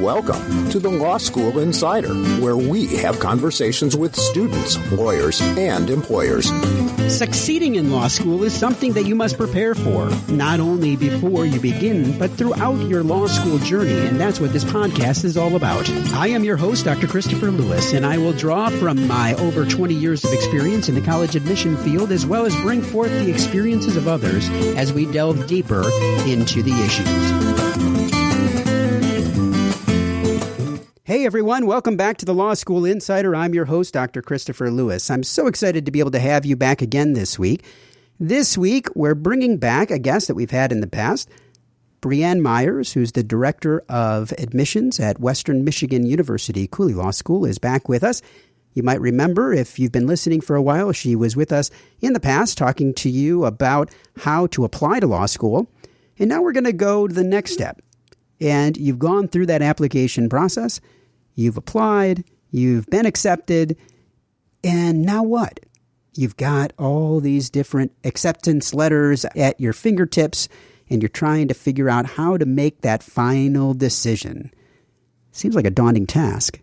Welcome to the Law School Insider, where we have conversations with students, lawyers, and employers. Succeeding in law school is something that you must prepare for, not only before you begin, but throughout your law school journey, and that's what this podcast is all about. I am your host, Dr. Christopher Lewis, and I will draw from my over 20 years of experience in the college admission field, as well as bring forth the experiences of others as we delve deeper into the issues. Hey everyone, welcome back to the Law School Insider. I'm your host, Dr. Christopher Lewis. I'm so excited to be able to have you back again this week. This week, we're bringing back a guest that we've had in the past, Brianne Myers, who's the Director of Admissions at Western Michigan University Cooley Law School, is back with us. You might remember, if you've been listening for a while, she was with us in the past talking to you about how to apply to law school. And now we're going to go to the next step. And you've gone through that application process. You've applied, you've been accepted, and now what? You've got all these different acceptance letters at your fingertips, and you're trying to figure out how to make that final decision. Seems like a daunting task,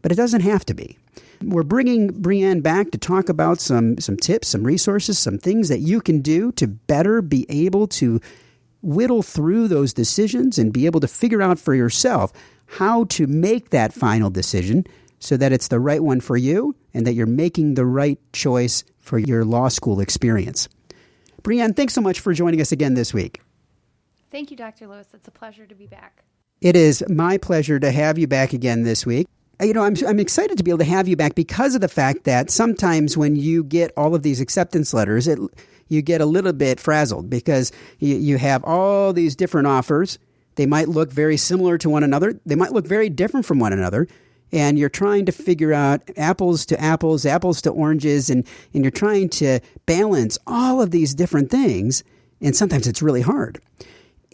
but it doesn't have to be. We're bringing Brianne back to talk about some tips, some resources, some things that you can do to better be able to whittle through those decisions and be able to figure out for yourself how to make that final decision so that it's the right one for you and that you're making the right choice for your law school experience. Brianne, thanks so much for joining us again this week. Thank you, Dr. Lewis. It's a pleasure to be back. It is my pleasure to have you back again this week. I'm excited to be able to have you back because of the fact that sometimes when you get all of these acceptance letters, you get a little bit frazzled because you have all these different offers. They might look very similar to one another. They might look very different from one another. And you're trying to figure out apples to apples, apples to oranges, and you're trying to balance all of these different things. And sometimes it's really hard.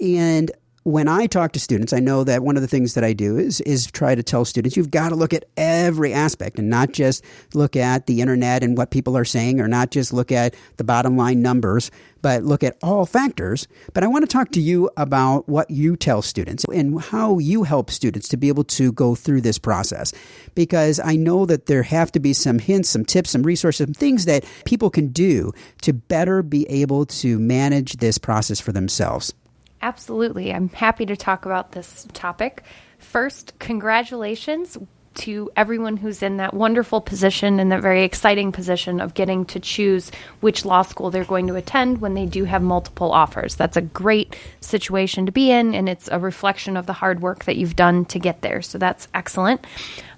And when I talk to students, I know that one of the things that I do is try to tell students, you've got to look at every aspect and not just look at the internet and what people are saying, or not just look at the bottom line numbers, but look at all factors. But I want to talk to you about what you tell students and how you help students to be able to go through this process. Because I know that there have to be some hints, some tips, some resources, some things that people can do to better be able to manage this process for themselves. Absolutely. I'm happy to talk about this topic. First, congratulations to everyone who's in that wonderful position and that very exciting position of getting to choose which law school they're going to attend when they do have multiple offers. That's a great situation to be in, and it's a reflection of the hard work that you've done to get there. So that's excellent.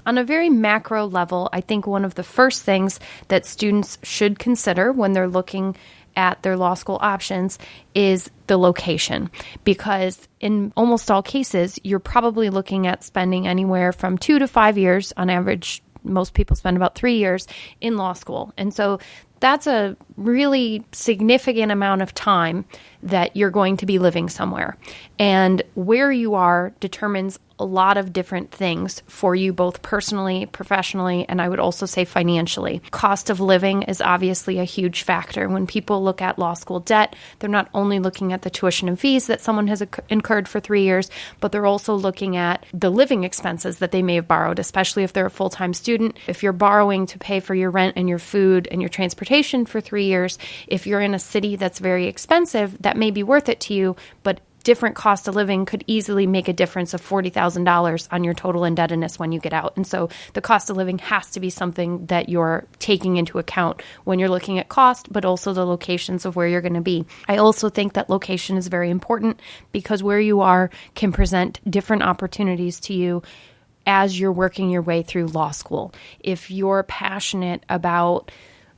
On a very macro level, I think one of the first things that students should consider when they're looking at their law school options is the location, because in almost all cases, you're probably looking at spending anywhere from 2 to 5 years. On average, most people spend about 3 years in law school. And so that's a really significant amount of time that you're going to be living somewhere. And where you are determines a lot of different things for you, both personally, professionally, and I would also say financially. Cost of living is obviously a huge factor. When people look at law school debt, they're not only looking at the tuition and fees that someone has incurred for 3 years, but they're also looking at the living expenses that they may have borrowed, especially if they're a full-time student. If you're borrowing to pay for your rent and your food and your transportation for 3 years, if you're in a city that's very expensive, that may be worth it to you, but different cost of living could easily make a difference of $40,000 on your total indebtedness when you get out. And so the cost of living has to be something that you're taking into account when you're looking at cost, but also the locations of where you're going to be. I also think that location is very important because where you are can present different opportunities to you as you're working your way through law school. If you're passionate about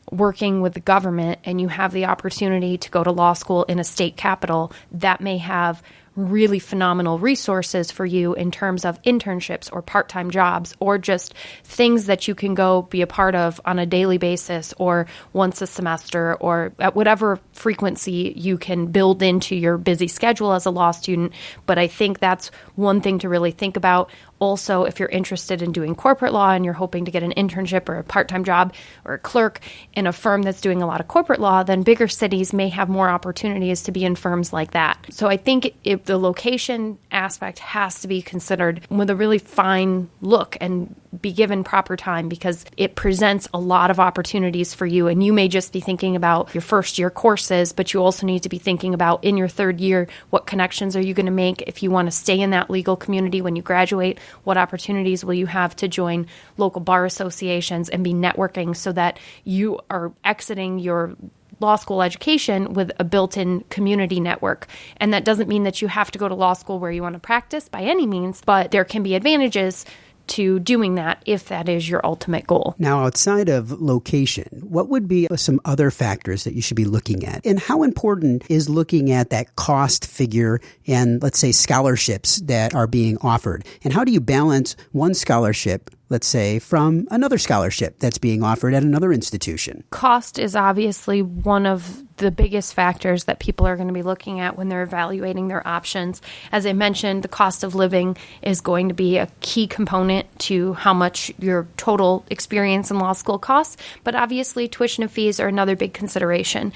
working with the government and you have the opportunity to go to law school in a state capital, that may have really phenomenal resources for you in terms of internships or part-time jobs or just things that you can go be a part of on a daily basis or once a semester or at whatever frequency you can build into your busy schedule as a law student. But I think that's one thing to really think about. Also, if you're interested in doing corporate law and you're hoping to get an internship or a part-time job or a clerk in a firm that's doing a lot of corporate law, then bigger cities may have more opportunities to be in firms like that. So I think if the location aspect has to be considered with a really fine look and be given proper time, because it presents a lot of opportunities for you. And you may just be thinking about your first year courses, but you also need to be thinking about in your third year, what connections are you going to make if you want to stay in that legal community when you graduate? What opportunities will you have to join local bar associations and be networking so that you are exiting your law school education with a built-in community network? And that doesn't mean that you have to go to law school where you want to practice by any means, but there can be advantages to doing that if that is your ultimate goal. Now, outside of location, what would be some other factors that you should be looking at? And how important is looking at that cost figure and, let's say, scholarships that are being offered? And how do you balance one scholarship, let's say, from another scholarship that's being offered at another institution? Cost is obviously one of the biggest factors that people are going to be looking at when they're evaluating their options. As I mentioned, the cost of living is going to be a key component to how much your total experience in law school costs, but obviously tuition and fees are another big consideration.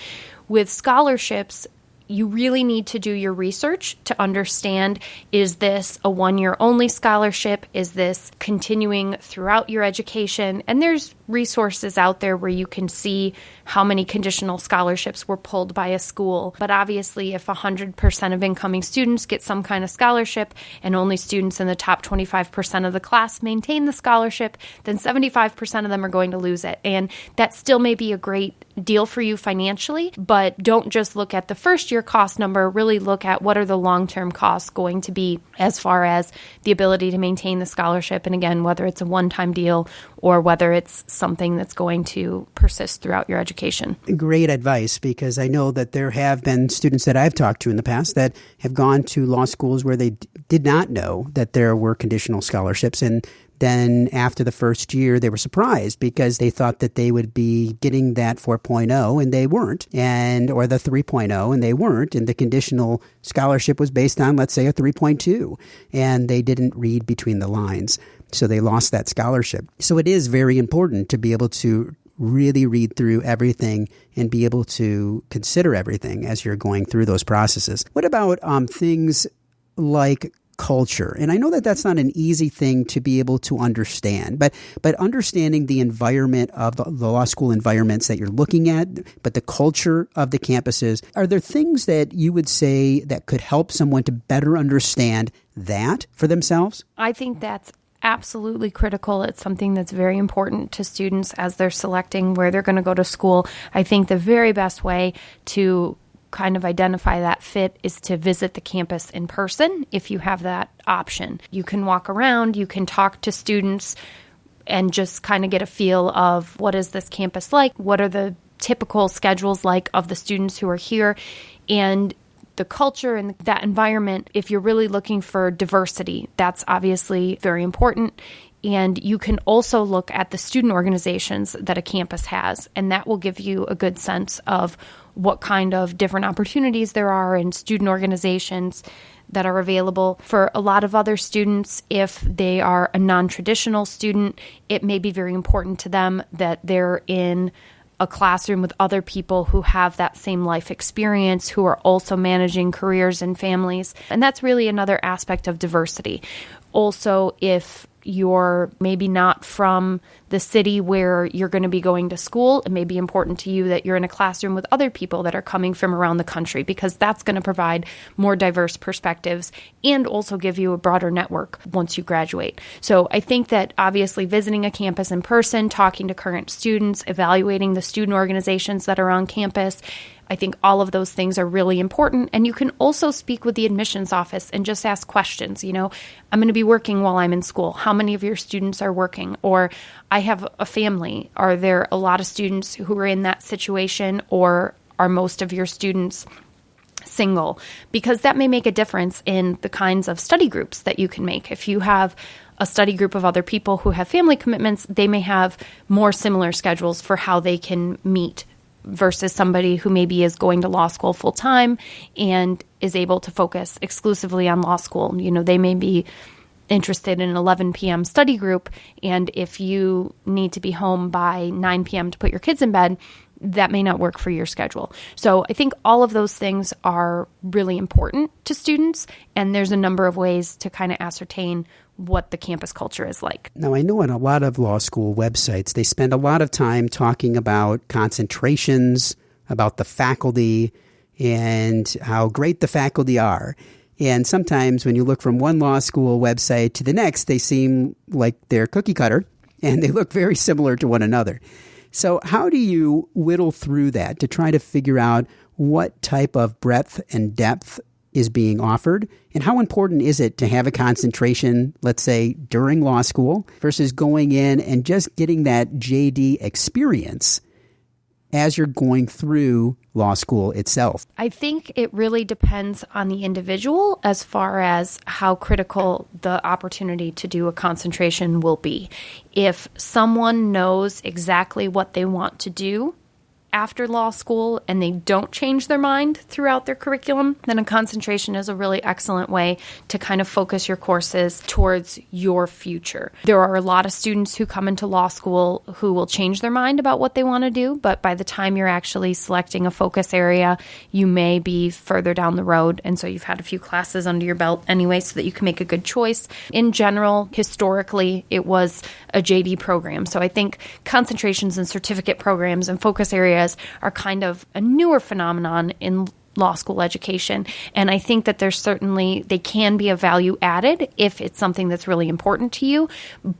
With scholarships, you really need to do your research to understand, is this a one-year only scholarship? Is this continuing throughout your education? And there's resources out there where you can see how many conditional scholarships were pulled by a school. But obviously, if 100% of incoming students get some kind of scholarship and only students in the top 25% of the class maintain the scholarship, then 75% of them are going to lose it. And that still may be a great deal for you financially, but don't just look at the first year cost number, really look at what are the long-term costs going to be as far as the ability to maintain the scholarship. And again, whether it's a one-time deal or whether it's something that's going to persist throughout your education. Great advice, because I know that there have been students that I've talked to in the past that have gone to law schools where they did not know that there were conditional scholarships, and then after the first year, they were surprised because they thought that they would be getting that 4.0 and they weren't, or the 3.0 and they weren't. And the conditional scholarship was based on, let's say, a 3.2, and they didn't read between the lines. So they lost that scholarship. So it is very important to be able to really read through everything and be able to consider everything as you're going through those processes. What about things like culture? And I know that that's not an easy thing to be able to understand, but understanding the environment of the law school environments that you're looking at, but the culture of the campuses, are there things that you would say that could help someone to better understand that for themselves? I think that's absolutely critical. It's something that's very important to students as they're selecting where they're going to go to school. I think the very best way to kind of identify that fit is to visit the campus in person if you have that option. You can walk around, you can talk to students and just kind of get a feel of what is this campus like, what are the typical schedules like of the students who are here, and the culture and that environment. If you're really looking for diversity, that's obviously very important. And you can also look at the student organizations that a campus has, and that will give you a good sense of what kind of different opportunities there are in student organizations that are available. For a lot of other students, if they are a non-traditional student, it may be very important to them that they're in a classroom with other people who have that same life experience, who are also managing careers and families. And that's really another aspect of diversity. Also, if you're maybe not from the city where you're going to be going to school, it may be important to you that you're in a classroom with other people that are coming from around the country, because that's going to provide more diverse perspectives and also give you a broader network once you graduate. So I think that obviously visiting a campus in person, talking to current students, evaluating the student organizations that are on campus, I think all of those things are really important. And you can also speak with the admissions office and just ask questions. You know, I'm going to be working while I'm in school. How many of your students are working? Or I have a family. Are there a lot of students who are in that situation, or are most of your students single? Because that may make a difference in the kinds of study groups that you can make. If you have a study group of other people who have family commitments, they may have more similar schedules for how they can meet versus somebody who maybe is going to law school full time and is able to focus exclusively on law school. You know, they may be interested in an 11 p.m. study group, and if you need to be home by 9 p.m. to put your kids in bed, that may not work for your schedule. So I think all of those things are really important to students, and there's a number of ways to kind of ascertain what the campus culture is like. Now, I know on a lot of law school websites, they spend a lot of time talking about concentrations, about the faculty, and how great the faculty are. And sometimes when you look from one law school website to the next, they seem like they're cookie cutter, and they look very similar to one another. So how do you whittle through that to try to figure out what type of breadth and depth is being offered? And how important is it to have a concentration, let's say, during law school versus going in and just getting that JD experience as you're going through law school itself? I think it really depends on the individual as far as how critical the opportunity to do a concentration will be. If someone knows exactly what they want to do after law school and they don't change their mind throughout their curriculum, then a concentration is a really excellent way to kind of focus your courses towards your future. There are a lot of students who come into law school who will change their mind about what they want to do, but by the time you're actually selecting a focus area, you may be further down the road, and so you've had a few classes under your belt anyway so that you can make a good choice. In general, historically, it was a JD program, so I think concentrations and certificate programs and focus areas are kind of a newer phenomenon in law school education. And I think that they can be a value added if it's something that's really important to you.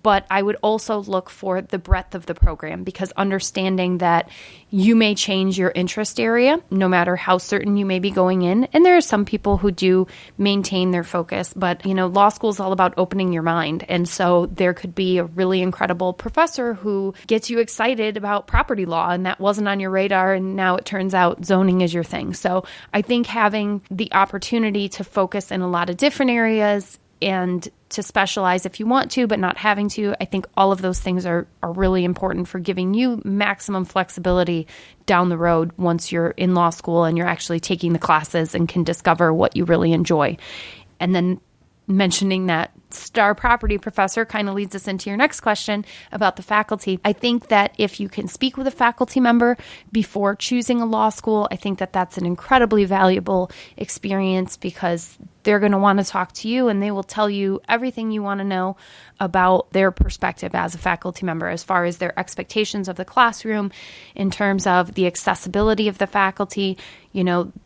But I would also look for the breadth of the program, because understanding that you may change your interest area no matter how certain you may be going in. And there are some people who do maintain their focus, but law school is all about opening your mind. And so there could be a really incredible professor who gets you excited about property law, and that wasn't on your radar, and now it turns out zoning is your thing. So I think having the opportunity to focus in a lot of different areas and to specialize if you want to, but not having to, I think all of those things are really important for giving you maximum flexibility down the road once you're in law school and you're actually taking the classes and can discover what you really enjoy. And then mentioning that star property professor kind of leads us into your next question about the faculty. I think that if you can speak with a faculty member before choosing a law school, I think that that's an incredibly valuable experience, because they're going to want to talk to you and they will tell you everything you want to know about their perspective as a faculty member, as far as their expectations of the classroom, in terms of the accessibility of the faculty.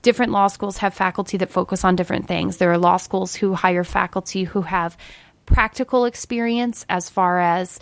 Different law schools have faculty that focus on different things. There are law schools who hire faculty who have practical experience, as far as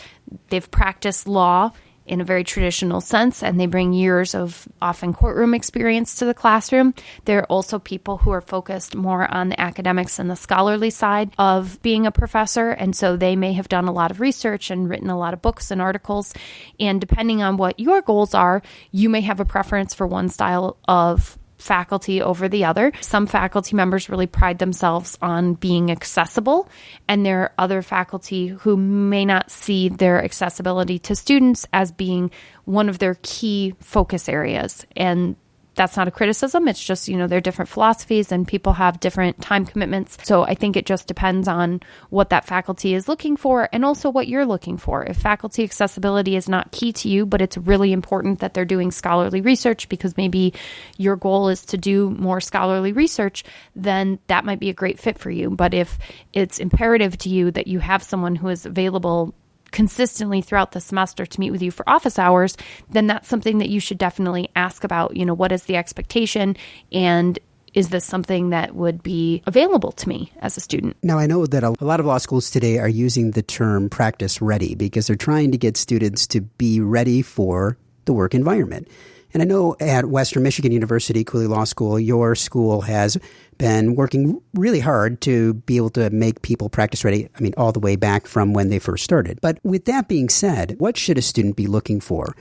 they've practiced law in a very traditional sense, and they bring years of often courtroom experience to the classroom. There are also people who are focused more on the academics and the scholarly side of being a professor, and so they may have done a lot of research and written a lot of books and articles, and depending on what your goals are, you may have a preference for one style of faculty over the other. Some faculty members really pride themselves on being accessible, and there are other faculty who may not see their accessibility to students as being one of their key focus areas. And that's not a criticism. It's just, there are different philosophies and people have different time commitments. So I think it just depends on what that faculty is looking for and also what you're looking for. If faculty accessibility is not key to you, but it's really important that they're doing scholarly research because maybe your goal is to do more scholarly research, then that might be a great fit for you. But if it's imperative to you that you have someone who is available consistently throughout the semester to meet with you for office hours, then that's something that you should definitely ask about. What is the expectation, and is this something that would be available to me as a student? Now, I know that a lot of law schools today are using the term practice ready because they're trying to get students to be ready for the work environment. And I know at Western Michigan University, Cooley Law School, your school has been working really hard to be able to make people practice ready, all the way back from when they first started. But with that being said, what should a student be looking for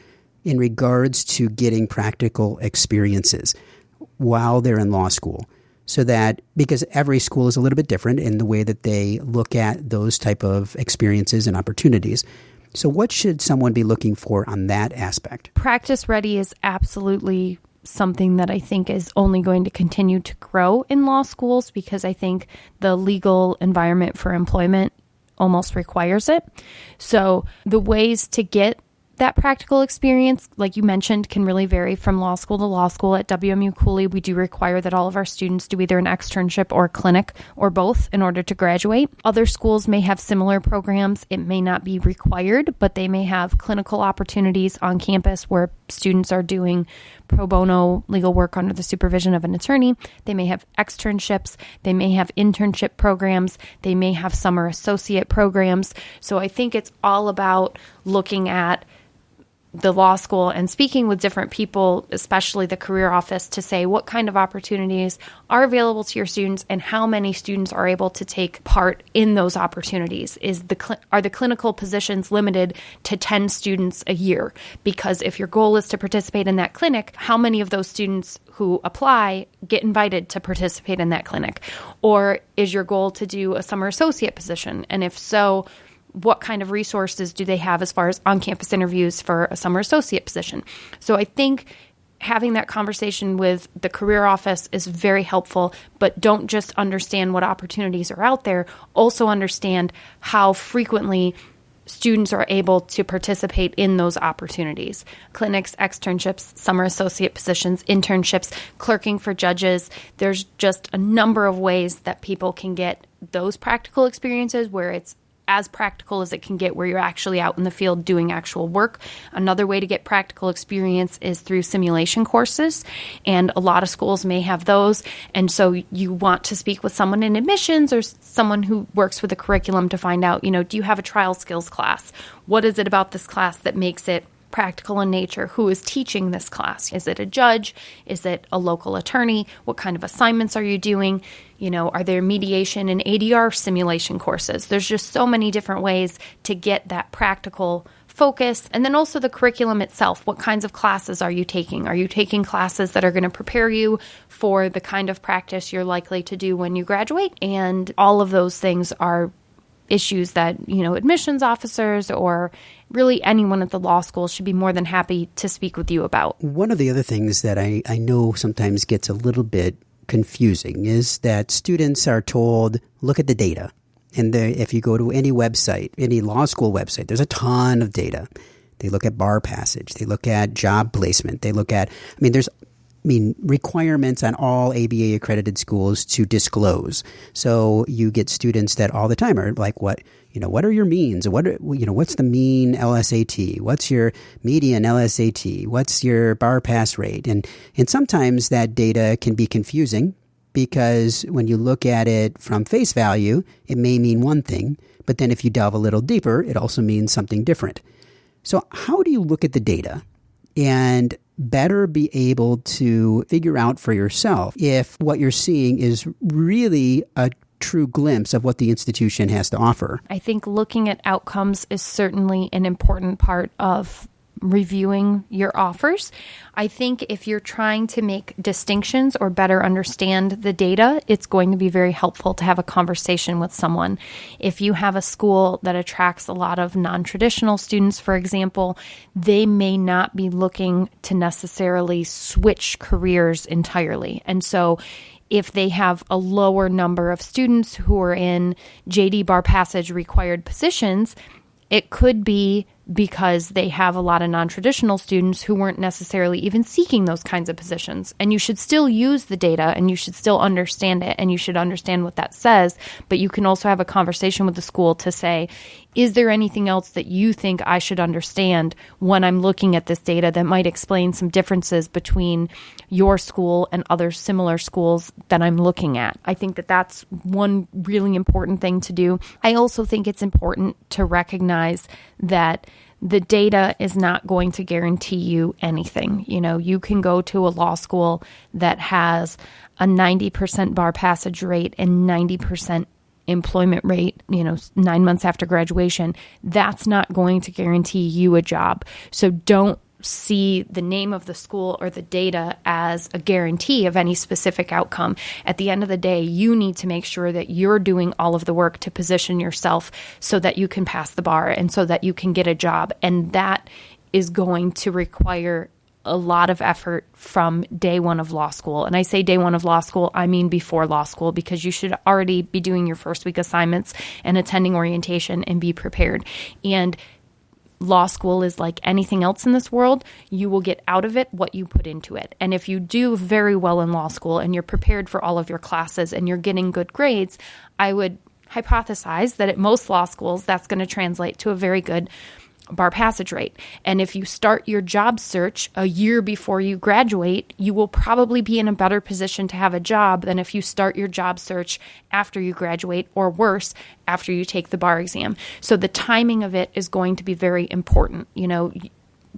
in regards to getting practical experiences while they're in law school? So that, because every school is a little bit different in the way that they look at those type of experiences and opportunities. So what should someone be looking for on that aspect? Practice ready is absolutely something that I think is only going to continue to grow in law schools, because I think the legal environment for employment almost requires it. So the ways to get that practical experience, like you mentioned, can really vary from law school to law school. At WMU Cooley, we do require that all of our students do either an externship or a clinic or both in order to graduate. Other schools may have similar programs. It may not be required, but they may have clinical opportunities on campus where students are doing pro bono legal work under the supervision of an attorney. They may have externships. They may have internship programs. They may have summer associate programs. So I think it's all about looking at the law school and speaking with different people, especially the career office, to say what kind of opportunities are available to your students and how many students are able to take part in those opportunities. Are the clinical positions limited to 10 students a year? Because if your goal is to participate in that clinic, how many of those students who apply get invited to participate in that clinic? Or is your goal to do a summer associate position? And if so, what kind of resources do they have as far as on-campus interviews for a summer associate position? So I think having that conversation with the career office is very helpful, but don't just understand what opportunities are out there, also understand how frequently students are able to participate in those opportunities. Clinics, externships, summer associate positions, internships, clerking for judges. There's just a number of ways that people can get those practical experiences where it's as practical as it can get, where you're actually out in the field doing actual work. Another way to get practical experience is through simulation courses, and a lot of schools may have those. And so you want to speak with someone in admissions or someone who works with a curriculum to find out, do you have a trial skills class? What is it about this class that makes it practical in nature? Who is teaching this class? Is it a judge? Is it a local attorney? What kind of assignments are you doing? Are there mediation and ADR simulation courses? There's just so many different ways to get that practical focus. And then also the curriculum itself. What kinds of classes are you taking? Are you taking classes that are going to prepare you for the kind of practice you're likely to do when you graduate? And all of those things are issues that, admissions officers or really anyone at the law school should be more than happy to speak with you about. One of the other things that I know sometimes gets a little bit confusing is that students are told, look at the data. And if you go to any website, any law school website, there's a ton of data. They look at bar passage. They look at job placement. They look at, there's requirements on all ABA accredited schools to disclose. So you get students that all the time are like, what are your means? What's the mean LSAT? What's your median LSAT? What's your bar pass rate? And sometimes that data can be confusing because when you look at it from face value, it may mean one thing, but then if you delve a little deeper, it also means something different. So how do you look at the data and better be able to figure out for yourself if what you're seeing is really a true glimpse of what the institution has to offer? I think looking at outcomes is certainly an important part of reviewing your offers. I think if you're trying to make distinctions or better understand the data, it's going to be very helpful to have a conversation with someone. If you have a school that attracts a lot of non-traditional students, for example, they may not be looking to necessarily switch careers entirely. And so if they have a lower number of students who are in JD bar passage required positions, it could be because they have a lot of non-traditional students who weren't necessarily even seeking those kinds of positions. And you should still use the data and you should still understand it and you should understand what that says. But you can also have a conversation with the school to say, is there anything else that you think I should understand when I'm looking at this data that might explain some differences between your school and other similar schools that I'm looking at? I think that that's one really important thing to do. I also think it's important to recognize that the data is not going to guarantee you anything. You can go to a law school that has a 90% bar passage rate and 90% employment rate, 9 months after graduation. That's not going to guarantee you a job. So don't see the name of the school or the data as a guarantee of any specific outcome. At the end of the day, you need to make sure that you're doing all of the work to position yourself so that you can pass the bar and so that you can get a job. And that is going to require a lot of effort from day one of law school. And I say day one of law school, I mean before law school, because you should already be doing your first week assignments and attending orientation and be prepared. And law school is like anything else in this world. You will get out of it what you put into it. And if you do very well in law school and you're prepared for all of your classes and you're getting good grades, I would hypothesize that at most law schools, that's going to translate to a very good bar passage rate. And if you start your job search a year before you graduate, you will probably be in a better position to have a job than if you start your job search after you graduate, or worse, after you take the bar exam. So the timing of it is going to be very important. You know,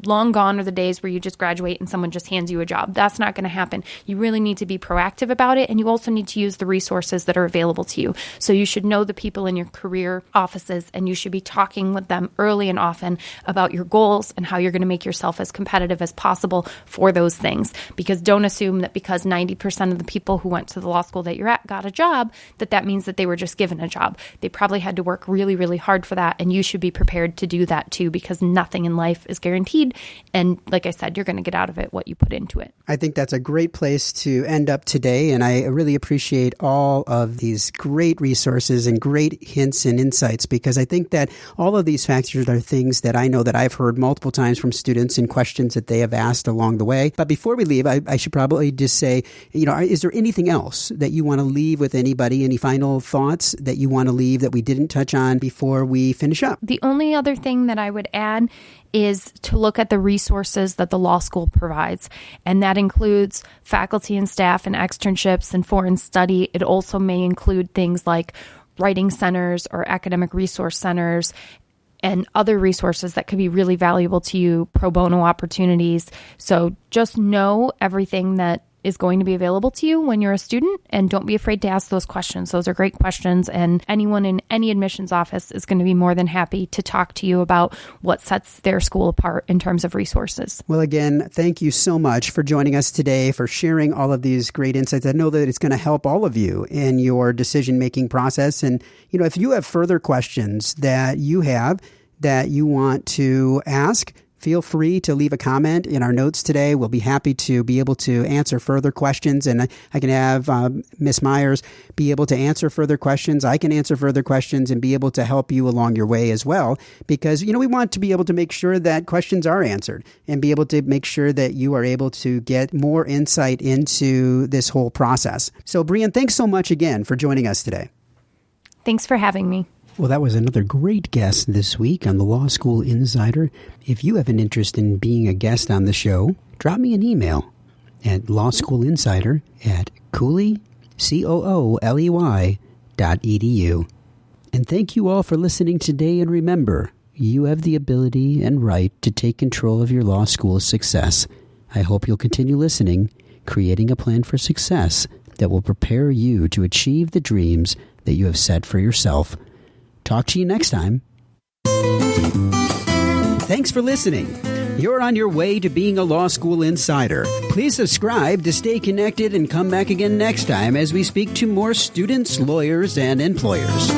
long gone are the days where you just graduate and someone just hands you a job. That's not going to happen. You really need to be proactive about it, and you also need to use the resources that are available to you. So you should know the people in your career offices, and you should be talking with them early and often about your goals and how you're going to make yourself as competitive as possible for those things. Because don't assume that because 90% of the people who went to the law school that you're at got a job, that means that they were just given a job. They probably had to work really, really hard for that, and you should be prepared to do that too, because nothing in life is guaranteed. And like I said, you're going to get out of it what you put into it. I think that's a great place to end up today. And I really appreciate all of these great resources and great hints and insights, because I think that all of these factors are things that I know that I've heard multiple times from students and questions that they have asked along the way. But before we leave, I should probably just say, you know, is there anything else that you want to leave with anybody? Any final thoughts that you want to leave that we didn't touch on before we finish up? The only other thing that I would add is to look at the resources that the law school provides. And that includes faculty and staff and externships and foreign study. It also may include things like writing centers or academic resource centers and other resources that could be really valuable to you, pro bono opportunities. So just know everything that is going to be available to you when you're a student, and don't be afraid to ask those questions. Those are great questions, and anyone in any admissions office is going to be more than happy to talk to you about what sets their school apart in terms of resources. Well, again, thank you so much for joining us today, for sharing all of these great insights. I know that it's going to help all of you in your decision-making process. And, you know, if you have further questions that you have that you want to ask, feel free to leave a comment in our notes today. We'll be happy to be able to answer further questions, and I can have Ms. Myers be able to answer further questions. I can answer further questions and be able to help you along your way as well, because, you know, we want to be able to make sure that questions are answered and be able to make sure that you are able to get more insight into this whole process. So, Brianne, thanks so much again for joining us today. Thanks for having me. Well, that was another great guest this week on the Law School Insider. If you have an interest in being a guest on the show, drop me an email at lawschoolinsider@Cooley, COOLEY.edu. And thank you all for listening today. And remember, you have the ability and right to take control of your law school success. I hope you'll continue listening, creating a plan for success that will prepare you to achieve the dreams that you have set for yourself. Talk to you next time. Thanks for listening. You're on your way to being a Law School Insider. Please subscribe to stay connected and come back again next time as we speak to more students, lawyers, and employers.